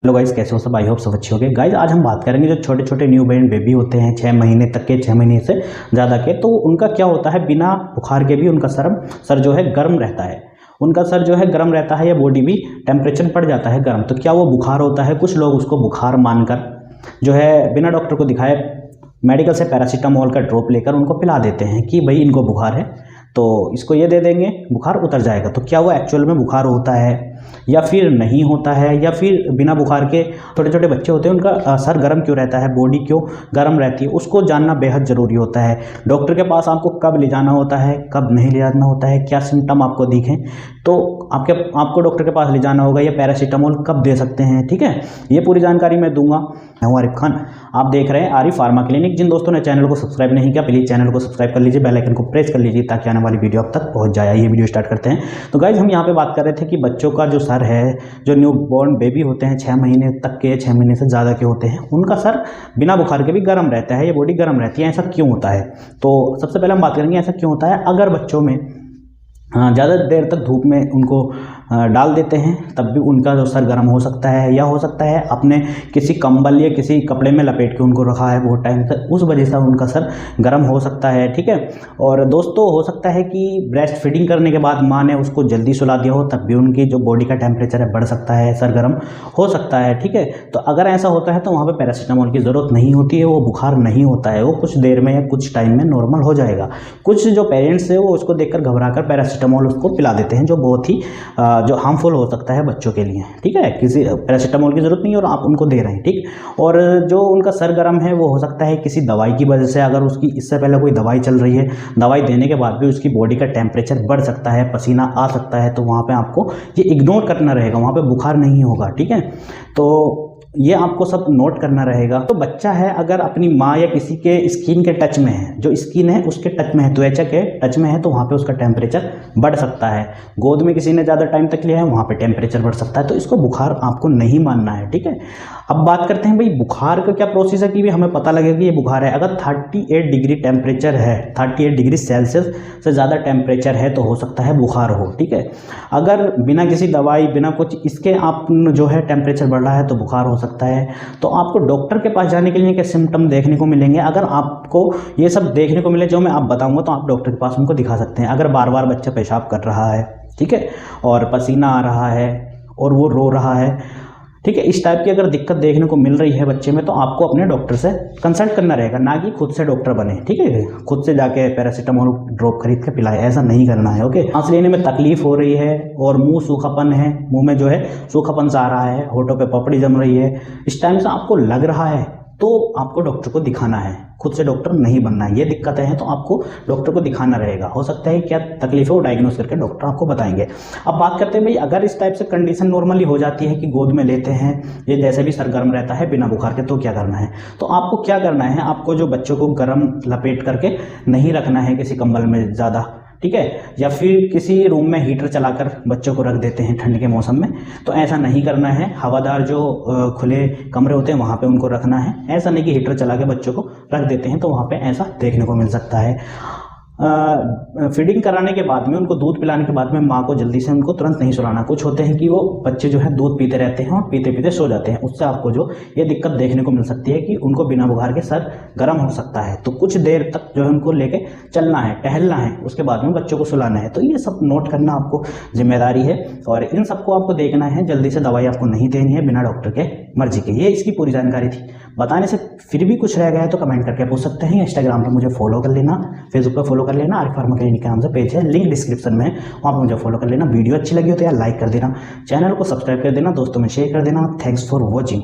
Hello guys, कैसे हो सब? आई होप सब अच्छे होंगे। गाइस आज हम बात करेंगे जो छोटे छोटे न्यू बॉर्न बेबी होते हैं 6 महीने तक के, 6 महीने से ज़्यादा के, तो उनका क्या होता है, बिना बुखार के भी उनका सर जो है गर्म रहता है। उनका सर जो है गर्म रहता है या बॉडी भी टेम्परेचर बढ़ जाता है गर्म। तो क्या वो बुखार होता है? कुछ लोग उसको बुखार मानकर जो है बिना डॉक्टर को दिखाए मेडिकल से पैरासीटामोल का ड्रॉप लेकर उनको पिला देते हैं कि भाई इनको बुखार है तो इसको ये दे देंगे, बुखार उतर जाएगा। तो क्या वो एक्चुअल में बुखार होता है या फिर नहीं होता है, या फिर बिना बुखार के छोटे छोटे बच्चे होते हैं उनका सर गर्म क्यों रहता है, बॉडी क्यों गर्म रहती है, उसको जानना बेहद ज़रूरी होता है। डॉक्टर के पास आपको कब ले जाना होता है, कब नहीं ले जाना होता है, क्या सिम्टम आपको दिखें तो आपको डॉक्टर के पास ले जाना होगा, या पैरासीटामोल कब दे सकते हैं। ठीक है, ये पूरी जानकारी मैं दूंगा। मैं हूं आरिफ खान, आप देख रहे हैं आरिफ फार्मा क्लिनिक। जिन दोस्तों ने चैनल को सब्सक्राइब नहीं किया प्लीज़ चैनल को सब्सक्राइब कर लीजिए, बेल आइकन को प्रेस कर लीजिए ताकि आने वाली वीडियो आप तक पहुंच जाए। ये वीडियो स्टार्ट करते हैं। तो गाइज हम यहाँ पे बात कर रहे थे कि बच्चों का जो सर है, जो न्यू बॉर्न बेबी होते हैं 6 महीने तक के, 6 महीने से ज़्यादा के होते हैं, उनका सर बिना बुखार के भी गर्म रहता है, ये बॉडी गर्म रहती है। ऐसा क्यों होता है? तो सबसे पहले हम बात करेंगे ऐसा क्यों होता है। अगर बच्चों में ज़्यादा देर तक धूप में उनको डाल देते हैं तब भी उनका जो सर गर्म हो सकता है, या हो सकता है अपने किसी कंबल या किसी कपड़े में लपेट के उनको रखा है बहुत टाइम तक, उस वजह से उनका सर गर्म हो सकता है। ठीक है, और दोस्तों हो सकता है कि ब्रेस्ट फीडिंग करने के बाद माँ ने उसको जल्दी सुला दिया हो, तब भी उनकी जो बॉडी का टेम्परेचर है बढ़ सकता है, सर गर्म हो सकता है। ठीक है, तो अगर ऐसा होता है तो वहाँ पर पैरासीटामोल की ज़रूरत नहीं होती है, वो बुखार नहीं होता है, वो कुछ देर में या कुछ टाइम में नॉर्मल हो जाएगा। कुछ जो पेरेंट्स है वो उसको देखकर घबरा कर पैरासीटामोल उसको पिला देते हैं, जो बहुत ही जो हार्मफुल हो सकता है बच्चों के लिए। ठीक है, किसी पैरासीटामोल की ज़रूरत नहीं है और आप उनको दे रहे हैं। ठीक, और जो उनका सर गर्म है वो हो सकता है किसी दवाई की वजह से, अगर उसकी इससे पहले कोई दवाई चल रही है, दवाई देने के बाद भी उसकी बॉडी का टेम्परेचर बढ़ सकता है, पसीना आ सकता है, तो वहाँ पे आपको ये इग्नोर करना रहेगा, वहाँ पे बुखार नहीं होगा। ठीक है, तो ये आपको सब नोट करना रहेगा। तो बच्चा है अगर अपनी माँ या किसी के स्किन के टच में है, जो स्किन है उसके टच में है, त्वचा के टच में है, तो वहाँ पे उसका टेम्परेचर बढ़ सकता है। गोद में किसी ने ज़्यादा टाइम तक लिया है, वहाँ पे टेम्परेचर बढ़ सकता है, तो इसको बुखार आपको नहीं मानना है। ठीक है, अब बात करते हैं भाई बुखार का क्या प्रोसेस है कि भी हमें पता लगेगा कि ये बुखार है। अगर 38 डिग्री टेम्परेचर है, 38 डिग्री सेल्सियस से ज़्यादा टेम्परेचर है तो हो सकता है बुखार हो। ठीक है, अगर बिना किसी दवाई बिना कुछ इसके आप जो है टेम्परेचर बढ़ रहा है तो बुखार हो सकता है। तो आपको डॉक्टर के पास जाने के लिए क्या सिम्टम देखने को मिलेंगे? अगर आपको ये सब देखने को मिले जो मैं आप बताऊंगा तो आप डॉक्टर के पास उनको दिखा सकते हैं। अगर बार बार बच्चा पेशाब कर रहा है, ठीक है, और पसीना आ रहा है और वो रो रहा है, ठीक है, इस टाइप की अगर दिक्कत देखने को मिल रही है बच्चे में, तो आपको अपने डॉक्टर से कंसल्ट करना रहेगा, ना कि खुद से डॉक्टर बने। ठीक है, खुद से जाके पैरासीटामोल ड्रॉप खरीद के पिलाए, ऐसा नहीं करना है। ओके, सांस लेने में तकलीफ हो रही है और मुंह सूखापन है, मुंह में जो है सूखापन सा आ रहा है, होठों पे पपड़ी जम रही है, इस टाइम से आपको लग रहा है तो आपको डॉक्टर को दिखाना है, खुद से डॉक्टर नहीं बनना है। ये दिक्कतें हैं तो आपको डॉक्टर को दिखाना रहेगा। हो सकता है क्या तकलीफ है वो डायग्नोस करके डॉक्टर आपको बताएंगे। अब बात करते हैं भाई, अगर इस टाइप से कंडीशन नॉर्मली हो जाती है कि गोद में लेते हैं, ये जैसे भी सर गर्म रहता है बिना बुखार के, तो क्या करना है? तो आपको क्या करना है, आपको जो बच्चों को गर्म लपेट करके नहीं रखना है किसी कंबल में ज़्यादा, ठीक है, या फिर किसी रूम में हीटर चलाकर बच्चों को रख देते हैं ठंड के मौसम में, तो ऐसा नहीं करना है। हवादार जो खुले कमरे होते हैं वहाँ पे उनको रखना है। ऐसा नहीं कि हीटर चला के बच्चों को रख देते हैं, तो वहाँ पे ऐसा देखने को मिल सकता है। फीडिंग कराने के बाद में, उनको दूध पिलाने के बाद में माँ को जल्दी से उनको तुरंत नहीं सुलाना। कुछ होते हैं कि वो बच्चे जो है दूध पीते रहते हैं और पीते पीते सो जाते हैं, उससे आपको जो ये दिक्कत देखने को मिल सकती है कि उनको बिना बुखार के सर गर्म हो सकता है। तो कुछ देर तक जो है उनको लेके चलना है, टहलना है, उसके बाद में बच्चों को सुलाना है। तो ये सब नोट करना आपको जिम्मेदारी है और इन सबको आपको देखना है। जल्दी से दवाई आपको नहीं देनी है बिना डॉक्टर के मर्जी के। ये इसकी पूरी जानकारी थी। बताने से फिर भी कुछ रह गया है तो कमेंट करके पूछ सकते हैं। इंस्टाग्राम पर मुझे फॉलो कर लेना, फेसबुक पर फॉलो कर लेना, आरिफ फार्मा क्लिनिक के नाम से पेज है, लिंक डिस्क्रिप्शन में है, वहाँ पर मुझे फॉलो कर लेना। वीडियो अच्छी लगी हो तो यार लाइक कर देना, चैनल को सब्सक्राइब कर देना, दोस्तों में शेयर कर देना। Thanks for watching.